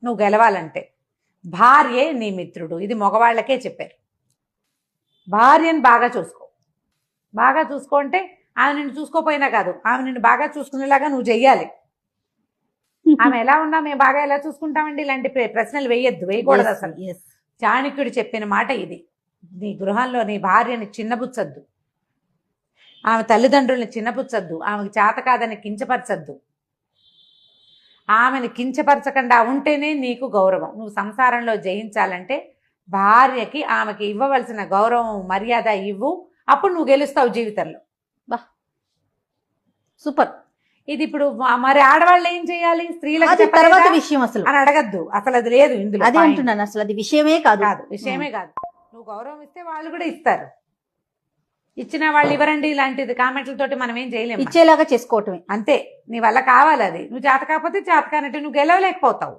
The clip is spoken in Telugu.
నువ్వు గెలవాలంటే. భార్యే నీ మిత్రుడు, ఇది మగవాళ్ళకే చెప్పారు. భార్యను బాగా చూసుకో. బాగా చూసుకో అంటే ఆమె నిన్ను చూసుకోపోయినా కాదు, ఆమె నిన్ను బాగా చూసుకునేలాగా నువ్వు చెయ్యాలి. ఆమె ఎలా ఉన్నా మేము బాగా ఎలా చూసుకుంటామండి, ఇలాంటి ప్రశ్నలు వేయకూడదు అసలు. చాణక్యుడు చెప్పిన మాట ఇది. నీ గృహంలో నీ భార్యని చిన్నబుచ్చద్దు, ఆమె తల్లిదండ్రుల్ని చిన్నపుచ్చద్దు, ఆమెకు చేత కాదని కించపరచద్దు. ఆమెను కించపరచకుండా ఉంటేనే నీకు గౌరవం. నువ్వు సంసారంలో జయించాలంటే భార్యకి ఆమెకి ఇవ్వవలసిన గౌరవం మర్యాద ఇవ్వు, అప్పుడు నువ్వు గెలుస్తావు జీవితంలో. బా సూపర్. ఇది ఇప్పుడు మరి ఆడవాళ్ళు ఏం చేయాలి, స్త్రీలకు తర్వాత విషయం అసలు అని అడగద్దు, అసలు అది లేదు ఇందులో. అదే అంటున్నాను, అసలు అది విషయమే కాదు. విషయమే కాదు. నువ్వు గౌరవం ఇస్తే వాళ్ళు కూడా ఇస్తారు. ఇచ్చిన వాళ్ళు ఇవ్వరండి ఇలాంటిది కామెంట్లతోటి మనం ఏం చేయలేము. ఇచ్చేలాగా చేసుకోవటమే అంతే. నీ వల్ల కావాలి అది. నువ్వు చేత కాకపోతే చేత కానట్టు నువ్వు గెలవలేకపోతావు.